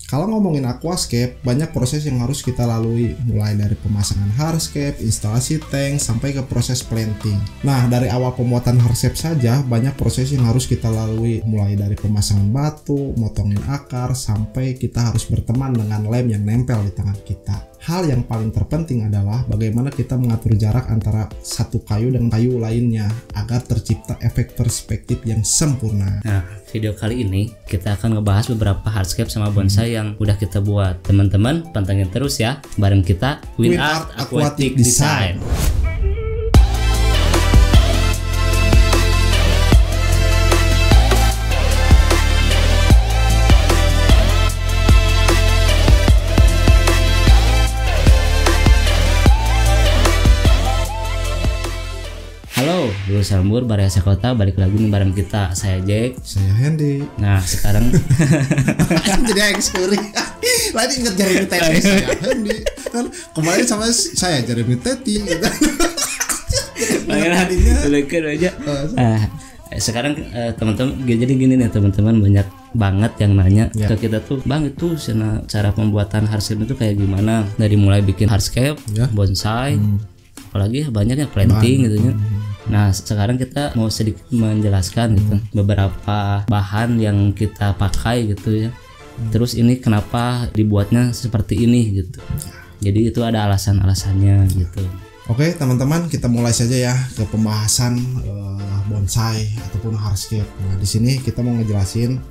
Kalau ngomongin aquascape, banyak proses yang harus kita lalui, mulai dari pemasangan hardscape, instalasi tank, sampai ke proses planting. Nah, dari awal pembuatan hardscape saja, banyak proses yang harus kita lalui, mulai dari pemasangan batu, motongin akar, sampai kita harus berteman dengan lem yang nempel di tangan kita. Hal yang paling terpenting adalah bagaimana kita mengatur jarak antara satu kayu dan kayu lainnya agar tercipta efek perspektif yang sempurna. Nah, video kali ini kita akan ngebahas beberapa hardscape sama bonsai yang udah kita buat. Teman-teman, pantengin terus ya bareng kita WinArt Aquatic Design. Halo, Dulu Sambur, Baraya Kota, balik lagi nih bareng kita. Saya Jack, saya Hendy. Nah, sekarang jadi ekskuri. Lagi inget Jeremy Teti, saya Hendy. Kan kemarin sama saya Jeremy Teti gitu. aja. Sekarang teman-teman, jadi gini nih teman-teman, banyak banget yang nanya ke kita tuh, Bang, itu cara pembuatan hardscape itu kayak gimana? Dari mulai bikin hardscape, bonsai, apalagi banyaknya planting gitu ya. Nah, sekarang kita mau sedikit menjelaskan gitu beberapa bahan yang kita pakai gitu ya. Terus ini kenapa dibuatnya seperti ini gitu. Jadi itu ada alasan-alasannya gitu. Oke, teman-teman, kita mulai saja ya ke pembahasan bonsai ataupun hardscape. Nah, di sini kita mau ngejelasin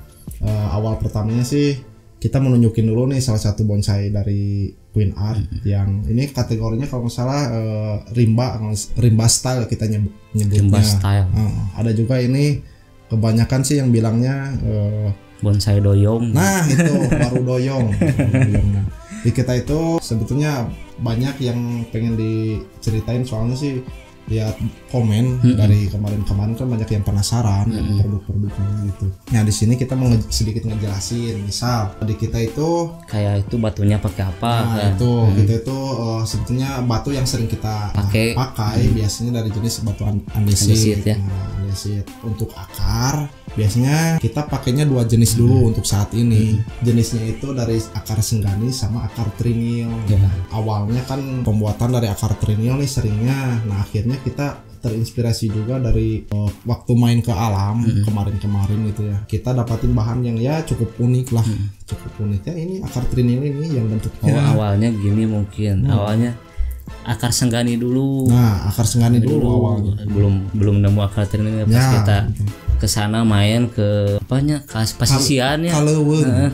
awal pertamanya sih, kita mau nunjukin dulu nih salah satu bonsai dari WinArt yang ini kategorinya kalau nggak salah rimba style kita nyebutnya. Rimba style. Ada juga ini kebanyakan sih yang bilangnya bonsai doyong. Nah, itu baru doyong. Nah, di kita itu sebetulnya banyak yang pengen diceritain, soalnya sih lihat komen dari kemarin-kemarin kan banyak yang penasaran produk-produknya gitu. Nah, di sini kita mau sedikit ngejelasin. Misal di kita itu kayak itu batunya pakai apa? Nah, kan? Kita itu sebetulnya batu yang sering kita pakai biasanya dari jenis batu andesit ya. Nah, andesit. Untuk akar biasanya kita pakainya dua jenis dulu untuk saat ini. Jenisnya itu dari akar senggani sama akar trinil. Awalnya kan pembuatan dari akar trinil nih seringnya. Nah, akhirnya kita terinspirasi juga dari waktu main ke alam kemarin-kemarin gitu ya. Kita dapatin bahan yang ya cukup unik lah. Cukup unik ya, ini akar trinil ini yang bentuknya. Awalnya gini mungkin. Awalnya akar senggani dulu. Nah, akar senggani dulu awalnya. Belum nemu akar trinil pas kita kesana main ke apanya pasisian ya.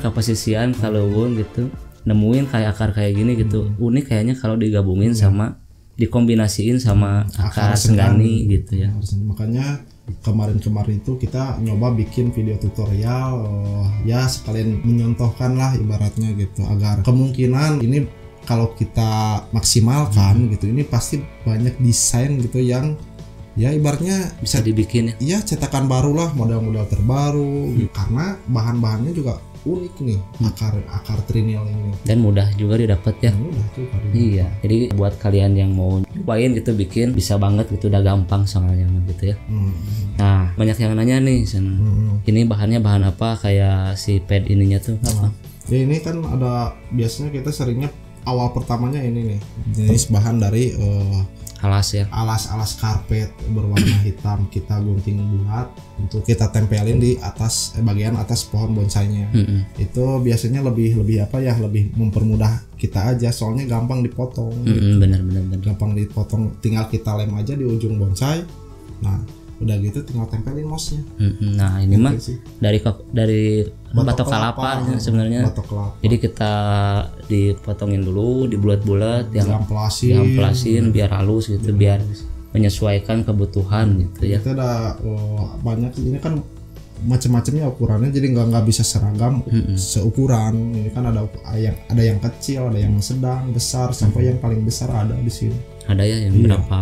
Pasisian Kalewung gitu. Nemuin kayak akar kayak gini gitu. Unik kayaknya kalau digabungin sama dikombinasiin sama akar senggani gitu ya. Makanya kemarin-kemarin itu kita nyoba bikin video tutorial ya sekalian menyontohkan lah ibaratnya gitu, agar kemungkinan ini kalau kita maksimalkan gitu, ini pasti banyak desain gitu yang ya ibaratnya bisa dibikin ya cetakan baru lah, model-model terbaru karena bahan-bahannya juga unik nih, akar trinil ini, dan mudah juga didapat ya. Mudah tuh, iya, jadi buat kalian yang mau cobain gitu bikin bisa banget gitu, udah gampang soalnya gitu ya. Nah, banyak yang nanya nih ini bahannya bahan apa, kayak si pad ininya tuh apa? Ya ini kan ada, biasanya kita seringnya awal pertamanya ini nih jenis bahan dari alas ya, alas karpet berwarna hitam, kita gunting bulat untuk kita tempelin di atas bagian atas pohon bonsainya. Itu biasanya lebih apa ya, lebih mempermudah kita aja, soalnya gampang dipotong. Bener. Gampang dipotong, tinggal kita lem aja di ujung bonsai. Nah, udah gitu tinggal tempelin mosnya. Nah, ini mah dari batok kelapa sebenarnya. Jadi kita dipotongin dulu, dibulat-bulat, yang diamplasin biar halus gitu, biar menyesuaikan kebutuhan gitu ya. Itu ada banyak, ini kan macam-macamnya ukurannya, jadi nggak bisa seragam seukuran. Ini kan ada yang kecil, ada yang sedang, besar, sampai yang paling besar ada di sini. Ada ya yang berapa?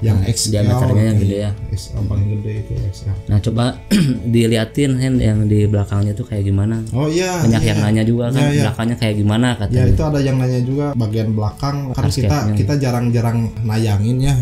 Yang XL, diameternya yang gede ya. XL paling gede itu XL. Nah, coba diliatin yang di belakangnya tuh kayak gimana? Oh iya. Banyak yang nanya juga kan, belakangnya kayak gimana katanya. Ya, itu ada yang nanya juga bagian belakang. Kan kita jarang-jarang nayangin ya.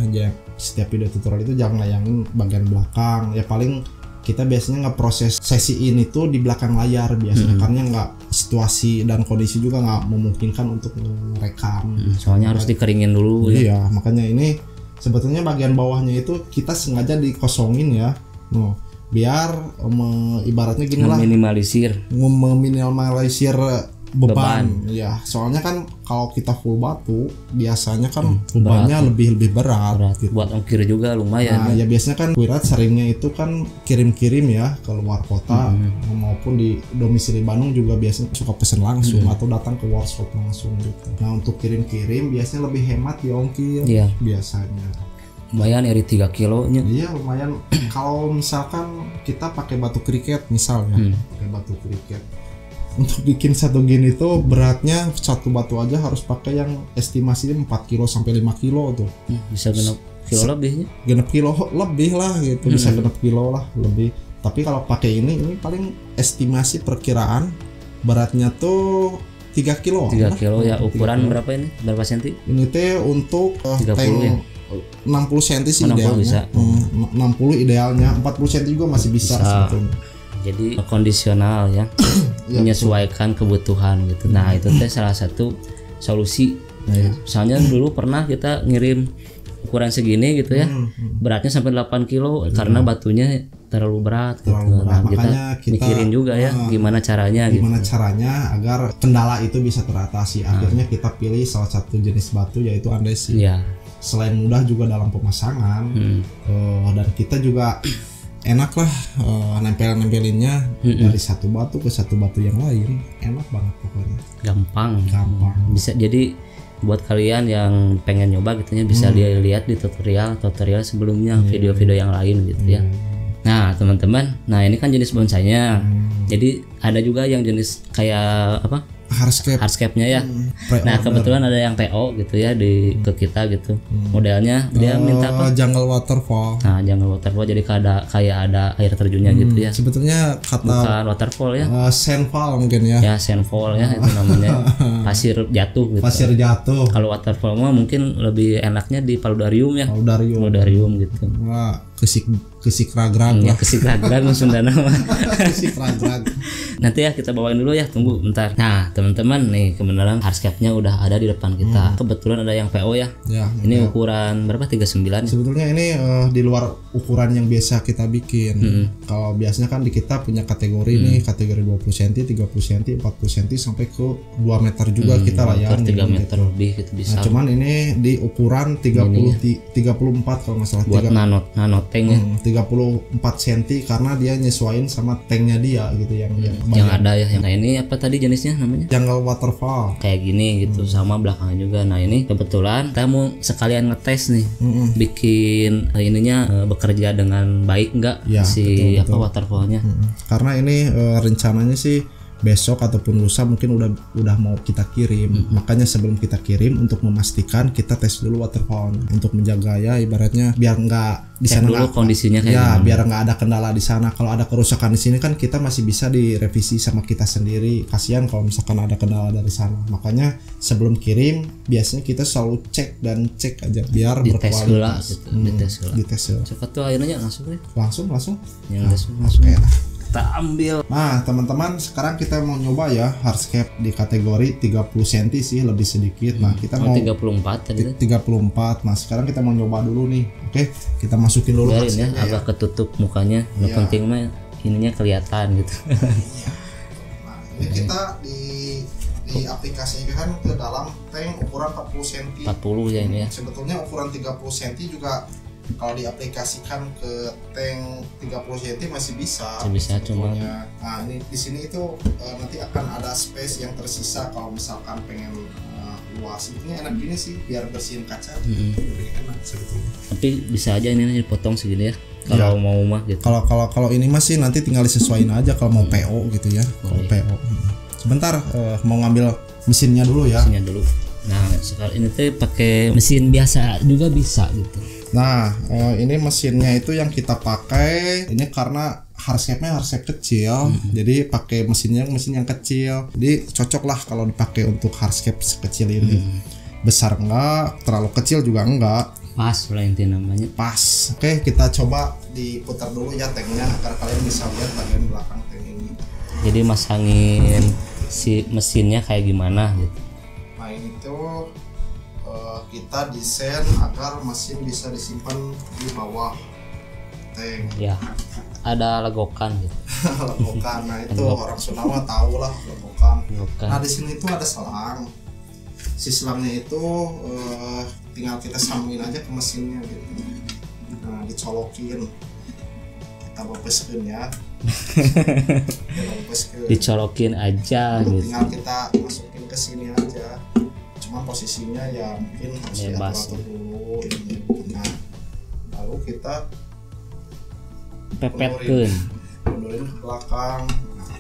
Setiap video tutorial itu jarang nayangin bagian belakang. Ya paling kita biasanya ngeproses sesi ini tuh di belakang layar biasanya, karena nggak situasi dan kondisi juga nggak memungkinkan untuk merekam. Soalnya harus dikeringin dulu ya. Iya, makanya ini sebetulnya bagian bawahnya itu kita sengaja dikosongin ya. Biar ibaratnya gini lah, meminimalisir beban. Ya, soalnya kan kalau kita full batu biasanya kan bebannya lebih berat gitu. Buat ongkir juga lumayan. Nah, ya biasanya kan Wirat seringnya itu kan kirim-kirim ya ke luar kota maupun di domisili Bandung juga biasanya suka pesen langsung atau datang ke workshop langsung gitu. Nah, untuk kirim-kirim biasanya lebih hemat di ongkir biasanya. Lumayan iri 3 kilonya. Iya, lumayan. Kalau misalkan kita pakai batu kriket misalnya, pakai batu kriket. Untuk bikin satu gin itu beratnya satu batu aja harus pakai yang estimasinya 4 kilo sampai 5 kilo tuh. Bisa genep kilo lebihnya. Genep kilo lebih lah gitu, bisa genep kilo lah lebih. Tapi kalau pakai ini paling estimasi perkiraan beratnya tuh 3 kilo. 3 kilo ya. Ukuran 3 berapa ini? Berapa senti? Ini teh untuk 30 ya. 60 cm sih 60 idealnya. Bisa. 60 idealnya, 40 cm juga masih bisa. Sebetulnya. Jadi kondisional ya, menyesuaikan kebutuhan gitu. Nah itu teh salah satu solusi. Misalnya dulu pernah kita ngirim ukuran segini gitu ya, beratnya sampai 8 kilo karena batunya terlalu berat. Gitu. Nah kita mikirin juga ya gimana caranya agar kendala itu bisa teratasi. Akhirnya kita pilih salah satu jenis batu yaitu andesit. Selain mudah juga dalam pemasangan, dan kita juga enak lah nempelinnya dari satu batu ke satu batu yang lain, enak banget pokoknya. Gampang. Bisa jadi buat kalian yang pengen nyoba gitunya bisa dilihat di tutorial sebelumnya, video-video yang lain gitu ya. Nah teman-teman, nah ini kan jenis bonsainya. Jadi ada juga yang jenis kayak apa? Hardscape-nya ya. Nah kebetulan ada yang PO gitu ya ke kita gitu. Modelnya dia minta apa? Jungle waterfall. Nah jungle waterfall jadi kayak ada air terjunnya gitu ya. Sebetulnya bukan waterfall ya. Sandfall mungkin ya. Ya sandfall ya itu namanya. Pasir jatuh gitu. Pasir jatuh. Kalau waterfall mah mungkin lebih enaknya di paludarium ya. Paludarium gitu. Wah, kesik ragrag lah. Kesik ragrag Sunda nama. Kesik ragrag. Nanti ya kita bawain dulu ya, tunggu bentar. Nah teman-teman nih kebenaran hardscape-nya udah ada di depan kita. Kebetulan ada yang PO ya. Ini ukuran berapa? 39. Sebetulnya ini di luar ukuran yang biasa kita bikin. Kalau biasanya kan di kita punya kategori nih, kategori 20 cm, 30 cm, 40 cm sampai ke 2 meter juga kita layani. 3 meter gitu. Lebih gitu bisa. Nah, cuman ini di ukuran 34 kalau nggak salah. Buat nano tank ya. 34 cm karena dia nyesuaiin sama tanknya dia gitu yang ada ya. Nah ini apa tadi jenisnya namanya? Jungle waterfall. Kayak gini gitu sama belakangnya juga. Nah ini kebetulan kita mau sekalian ngetes nih, bikin ininya bekerja dengan baik nggak si betul. Waterfallnya. Karena ini rencananya sih besok ataupun lusa mungkin udah mau kita kirim. Makanya sebelum kita kirim untuk memastikan kita tes dulu waterfall untuk menjaga ya ibaratnya biar nggak di sana dulu kondisinya kayak ya biar nggak ada kendala di sana. Kalau ada kerusakan di sini kan kita masih bisa direvisi sama kita sendiri. Kasihan kalau misalkan ada kendala dari sana. Makanya sebelum kirim biasanya kita selalu cek aja biar berkualitas. Dites dulu. Cepat tuh akhirnya langsung ya. Langsung. Ya, langsung. Kita ambil. Nah teman-teman sekarang kita mau nyoba ya hardscape di kategori 30 cm sih lebih sedikit. Nah kita mau 34 tadi 34. Nah sekarang kita mau nyoba dulu nih. Oke kita masukin dulu ya, agak ketutup mukanya. Yang penting mah ininya kelihatan gitu. Nah ini kita di aplikasinya kan ke dalam tank ukuran 40 cm. 40 ya ini ya. Sebetulnya ukuran 30 cm juga kalau diaplikasikan ke tank 30 cm masih bisa. Cuma. Nah ini di sini itu nanti akan ada space yang tersisa kalau misalkan pengen luas. Sebetulnya enak gini sih biar bersihin kaca. Lebih enak sebetulnya. Tapi bisa aja ini dipotong segini ya. Kalau mau mah gitu. Kalau ini masih nanti tinggal disesuaiin aja kalau mau PO gitu ya. Kalau PO. Sebentar mau ngambil mesinnya dulu ya. Mesinnya dulu. Nah sekarang ini tuh pakai mesin biasa juga bisa gitu. Nah ini mesinnya itu yang kita pakai ini karena hardscape-nya hardscape kecil, jadi pakai mesin yang kecil. Jadi cocok lah kalau dipakai untuk hardscape sekecil ini. Besar enggak, terlalu kecil juga enggak. Pas lah intinya namanya. Pas. Oke kita coba diputar dulu ya tanknya agar kalian bisa lihat bagian belakang tank ini. Jadi masangin si mesinnya kayak gimana gitu. Nah ini tuh kita desain agar mesin bisa disimpan di bawah tank. Ya, ada legokan gitu. Legokan, nah itu orang Sunda mah tahu lah legokan. Nah di sini tuh ada selang. Si selangnya itu tinggal kita sambungin aja ke mesinnya gitu. Nah dicolokin, kita bapeskeun ya. Dicolokin aja gitu. Tinggal kita masukin ke sini aja. Cuma posisinya ya mungkin harus diatur dulu ini. Nah, lalu kita pepetkeun, mundurin ke belakang.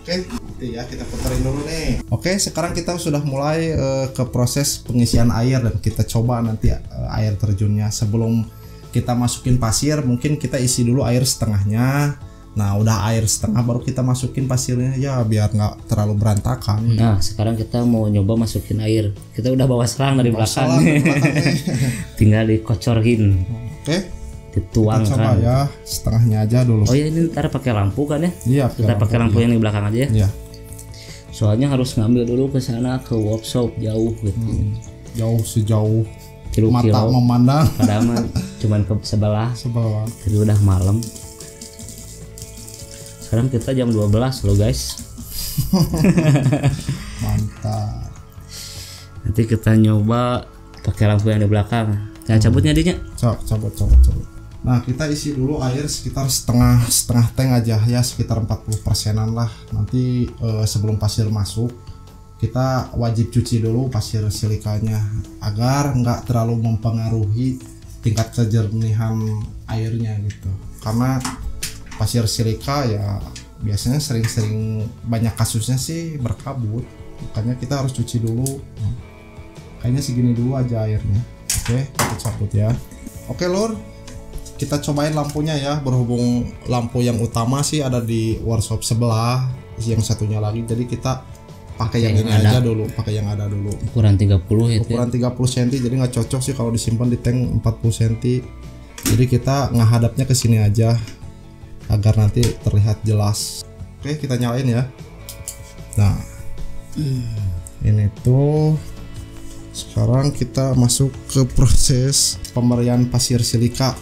Oke, itu ya kita puterin dulu nih. Oke, sekarang kita sudah mulai ke proses pengisian air dan kita coba nanti air terjunnya. Sebelum kita masukin pasir, mungkin kita isi dulu air setengahnya. Nah, udah air setengah baru kita masukin pasirnya ya biar nggak terlalu berantakan. Nah, sekarang kita mau nyoba masukin air. Kita udah bawa selang dari belakang. Tinggal dikocorin. Oke. Dituang kita coba kan. Ya, setengahnya aja dulu. Oh ya, ini ntar pakai lampu kan ya? Iya, kita pakai lampu yang di belakang aja ya. Iya. Soalnya harus ngambil dulu ke sana ke workshop jauh gitu. Jauh sejauh mata kilo memandang. Padahal mah cuman ke sebelah. Jadi udah malam. Sekarang kita jam 12 loh guys. Mantap. Nanti kita nyoba pakai lampu yang di belakang. Nah, cabutnya dinya. Cabut. Nah, kita isi dulu air sekitar setengah tank aja ya, sekitar 40%-an lah. Nanti sebelum pasir masuk, kita wajib cuci dulu pasir silikanya agar nggak terlalu mempengaruhi tingkat kejernihan airnya gitu. Karena pasir silika ya biasanya sering banyak kasusnya sih berkabut, makanya kita harus cuci dulu. Kayaknya segini dulu aja airnya. Oke, kita cabut ya. Oke lur, kita cobain lampunya ya. Berhubung lampu yang utama sih ada di workshop sebelah, yang satunya lagi, jadi kita pakai yang ini aja dulu, pakai yang ada dulu. Ukuran 30 ya. Ukuran 30 cm, jadi nggak cocok sih kalau disimpan di tank 40 cm. Jadi kita ngehadapnya ke sini aja agar nanti terlihat jelas. Oke, kita nyalain ya. Nah, ini tuh sekarang kita masuk ke proses pemberian pasir silika.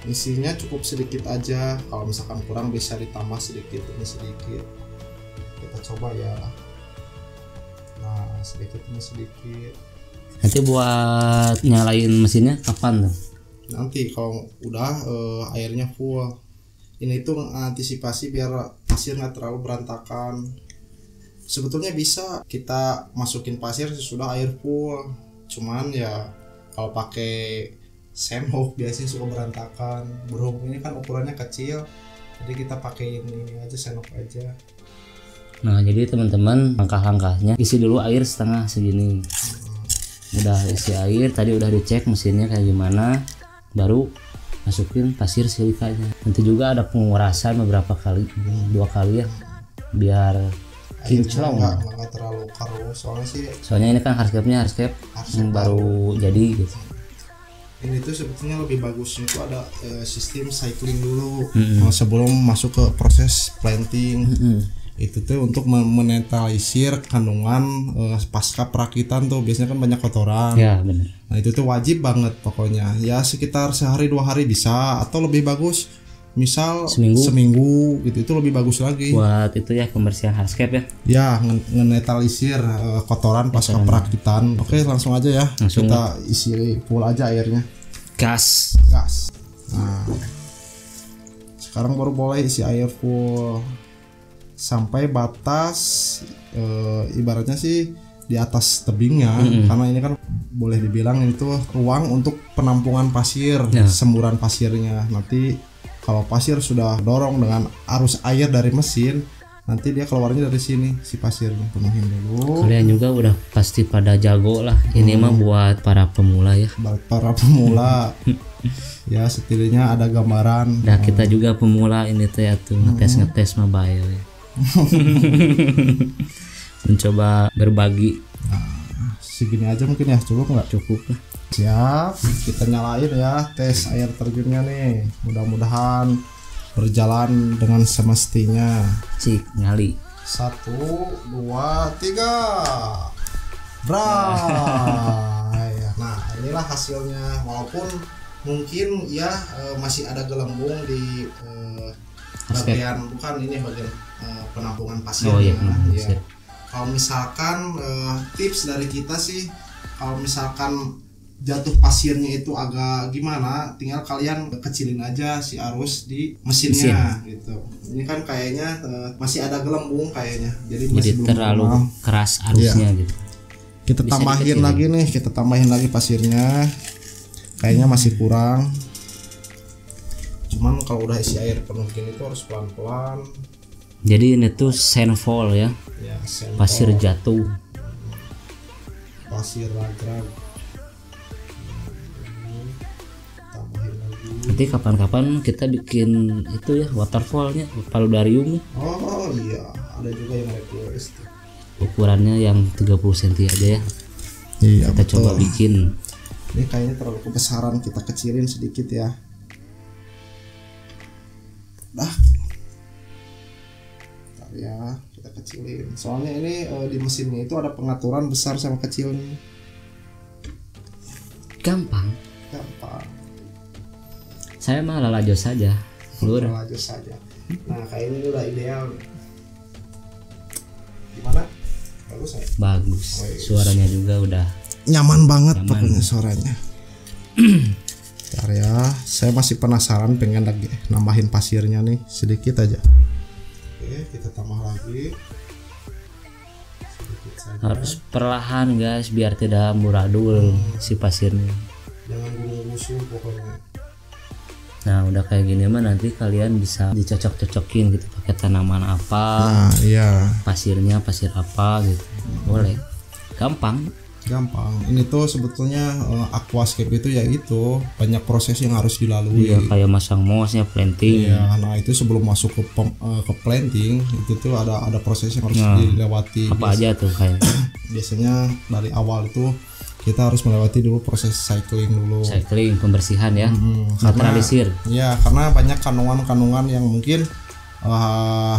Isinya cukup sedikit aja, kalau misalkan kurang bisa ditambah sedikit, ini sedikit. Kita coba ya. Nah, sedikit ini sedikit. Nanti buat nyalain mesinnya kapan tuh? Nanti kalau udah airnya full. Ini tuh antisipasi biar pasir nggak terlalu berantakan. Sebetulnya bisa kita masukin pasir sesudah air full, cuman ya kalau pakai sendok biasanya suka berantakan. Berhubung ini kan ukurannya kecil, jadi kita pakai ini aja, sendok aja. Nah, jadi teman-teman langkah-langkahnya isi dulu air setengah segini. Udah isi air, tadi udah dicek mesinnya kayak gimana, baru masukin pasir silikanya. Nanti juga ada pengurasan beberapa kali, 2 kali ya, biar kinclong. Nggak terlalu keruh, soalnya ini kan hardscape yang baru jadi gitu. Ini tuh sebetulnya lebih bagusnya itu ada sistem cycling dulu sebelum masuk ke proses planting. Itu tuh untuk menetralisir kandungan pasca perakitan tuh biasanya kan banyak kotoran. Ya benar. Nah itu tuh wajib banget pokoknya. Ya sekitar sehari 2 hari bisa, atau lebih bagus misal seminggu gitu, itu lebih bagus lagi. Buat itu ya pembersihan hardscape ya. Ya ngenetralisir kotoran pasca perakitan. Oke langsung aja ya. Langsung kita isi full aja airnya. Gas. Nah sekarang baru boleh isi air full sampai batas ibaratnya sih di atas tebingnya. Karena ini kan boleh dibilang itu ruang untuk penampungan pasir, semburan pasirnya. Nanti kalau pasir sudah dorong dengan arus air dari mesin, nanti dia keluarnya dari sini si pasirnya. Penuhin dulu. Kalian juga udah pasti pada jago lah. Ini mah buat para pemula ya. Buat para pemula. Ya setidaknya ada gambaran. Nah kita juga pemula ini tuh ya tuh ngetes mah bayo ya. Mencoba berbagi. Nah, segini aja mungkin ya, cukup nggak? Cukup lah. Siap, kita nyalain ya tes air terjunnya nih. Mudah-mudahan berjalan dengan semestinya. Cik ngali. 1, 2, 3. Bray. Nah, inilah hasilnya. Walaupun mungkin ya masih ada gelembung di bagian bagian penampungan pasir. Oh iya, ya. Kalau misalkan tips dari kita sih, kalau misalkan jatuh pasirnya itu agak gimana, tinggal kalian kecilin aja si arus di mesinnya gitu. Ini kan kayaknya masih ada gelembung kayaknya, jadi masih belum terlalu keras arusnya gitu. Kita tambahin lagi nih, pasirnya. Kayaknya masih kurang. Cuman kalau udah isi air penuh gini tuh harus pelan-pelan. Jadi ini tuh sandfall ya, sandfall. Pasir jatuh, pasir ragrag. Tambahin lagi. Nanti kapan-kapan kita bikin itu ya, waterfallnya, paludarium. Oh iya, ada juga yang request. Ukurannya yang 30 cm aja ya. Iya, kita betul. Coba bikin. Ini kayaknya terlalu kebesaran, kita kecilin sedikit ya. Ya kita kecilin, soalnya ini di mesinnya itu ada pengaturan besar sama kecilnya. Gampang. Saya mah lalajo saja. Lalajo saja. Nah kayak ini udah ideal. Gimana? Bagus ya? Bagus. Suaranya juga udah nyaman banget pokoknya suaranya. Bentar ya, saya masih penasaran, pengen lagi nambahin pasirnya nih sedikit aja. Oke, kita tambah lagi sedikit saja. Harus perlahan guys, biar tidak amburadul si pasirnya. Jangan gusur pokoknya. Nah udah kayak gini mah nanti kalian bisa dicocok-cocokin gitu, pakai tanaman apa. Nah iya. Pasirnya pasir apa gitu. Boleh. Gampang. Ini tuh sebetulnya aquascape itu ya gitu, banyak proses yang harus dilalui. Iya, kayak masang mosnya, planting. Iya, nah itu sebelum masuk ke planting itu tuh ada proses yang harus dilewati. Apa aja tuh kayak? Biasanya dari awal itu kita harus melewati dulu proses cycling dulu. Cycling, pembersihan ya. Netralisir. Iya, karena banyak kandungan-kandungan yang mungkin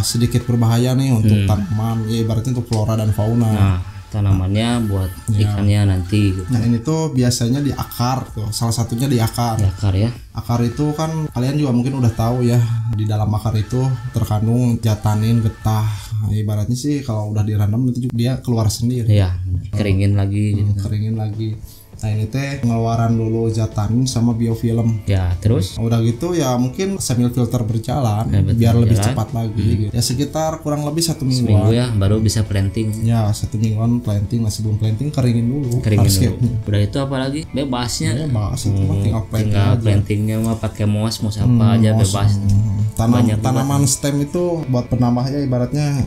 sedikit berbahaya nih untuk tanaman, ya ibaratnya untuk flora dan fauna. Nah, tanamannya buat ikannya nanti gitu. Nah ini tuh biasanya di akar tuh, salah satunya di akar. Di akar ya. Akar itu kan kalian juga mungkin udah tahu ya, di dalam akar itu terkandung jatanin, getah. Ibaratnya sih kalau udah direndam nanti dia keluar sendiri. Iya, keringin lagi gitu. Keringin lagi. Nah ini teh pengeluaran dulu jatanin sama biofilm. Ya terus udah gitu ya mungkin sambil filter berjalan biar lebih cepat lagi gitu. Ya sekitar kurang lebih 1 minggu. Seminggu ya baru bisa planting. Ya 1 mingguan planting, masih belum planting keringin dulu. Udah itu apa lagi? Bebasnya. Bebas itu mah tinggal plantingnya mah pakai mos apa aja bebas. Tanaman stem itu buat penambahnya ibaratnya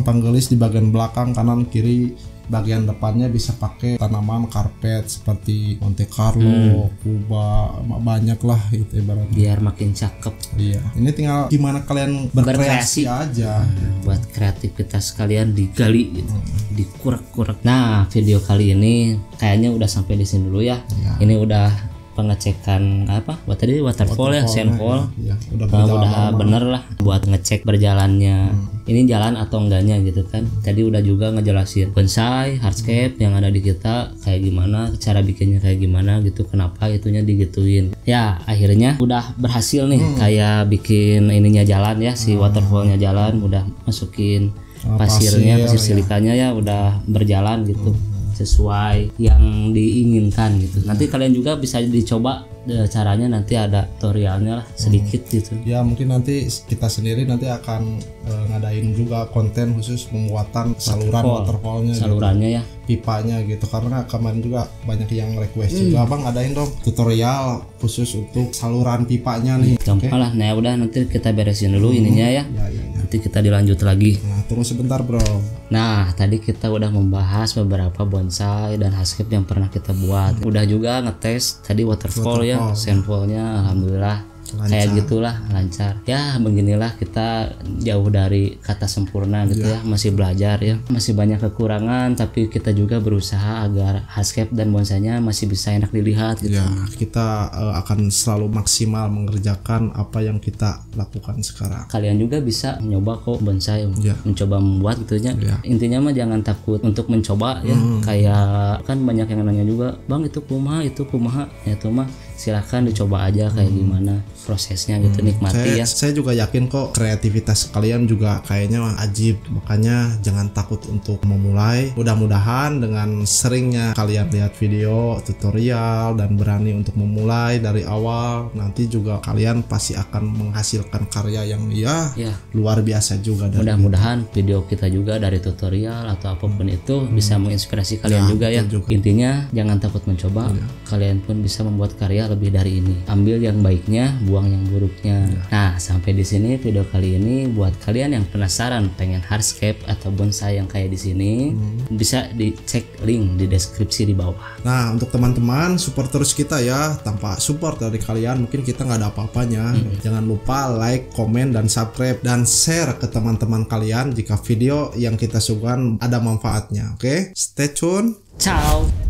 panggelis di bagian belakang, kanan kiri. Bagian depannya bisa pakai tanaman karpet seperti Monte Carlo, Kuba, banyak lah itu ibaratnya. Biar makin cakep. Iya. Ini tinggal gimana kalian berkreasi aja. Buat kreativitas kalian digali gitu, dikurak-kurak. Nah, video kali ini kayaknya udah sampai di sini dulu ya. Ini udah pengecekan apa? Buat tadi waterfall ya, sandfall. Ya, udah bener lah buat ngecek berjalannya. Ini jalan atau enggaknya gitu kan. Tadi udah juga ngejelasin bonsai, hardscape yang ada di kita kayak gimana, cara bikinnya kayak gimana gitu, kenapa itunya digituin. Ya, akhirnya udah berhasil nih kayak bikin ininya jalan ya, si waterfallnya jalan, udah masukin pasir silikanya ya udah berjalan gitu. Sesuai yang diinginkan gitu. Nanti kalian juga bisa dicoba caranya, nanti ada tutorialnya lah sedikit gitu. Ya mungkin nanti kita sendiri nanti akan ngadain juga konten khusus pembuatan waterfallnya, salurannya gitu. Ya, pipanya gitu, karena kemarin juga banyak yang request juga, Bang ngadain dong tutorial khusus untuk saluran pipanya nih. Gampang lah. Nah udah nanti kita beresin dulu ininya ya. Nanti kita dilanjut lagi. Nah tunggu sebentar bro. Nah tadi kita udah membahas beberapa bonsai dan hardscape yang pernah kita buat. Udah juga ngetes tadi waterfall ya, sandfallnya alhamdulillah kayak gitulah lancar. Ya beginilah kita jauh dari kata sempurna gitu ya, masih belajar ya, masih banyak kekurangan, tapi kita juga berusaha agar hardscape dan bonsainya masih bisa enak dilihat gitu. Ya, kita akan selalu maksimal mengerjakan apa yang kita lakukan sekarang. Kalian juga bisa nyoba kok bonsai, mencoba membuat gitu ya. Intinya mah jangan takut untuk mencoba ya. Kayak kan banyak yang nanya juga, "Bang, itu kumaha?" Ya itu mah silahkan dicoba aja kayak gimana prosesnya gitu, nikmati ya. Saya juga yakin kok kreativitas kalian juga kayaknya ajib, makanya jangan takut untuk memulai. Mudah-mudahan dengan seringnya kalian lihat video tutorial dan berani untuk memulai dari awal, nanti juga kalian pasti akan menghasilkan karya yang luar biasa juga. Mudah-mudahan video kita juga dari tutorial atau apapun itu bisa menginspirasi kalian juga ya. Intinya jangan takut mencoba, kalian pun bisa membuat karya lebih dari ini. Ambil yang baiknya, buang yang buruknya. Nah, sampai di sini video kali ini. Buat kalian yang penasaran pengen hardscape atau bonsai yang kayak di sini, bisa dicek link di deskripsi di bawah. Nah, untuk teman-teman support terus kita ya. Tanpa support dari kalian mungkin kita nggak ada apa-apanya. Jangan lupa like, komen, dan subscribe dan share ke teman-teman kalian jika video yang kita suguhkan ada manfaatnya. Oke? Stay tune. Ciao.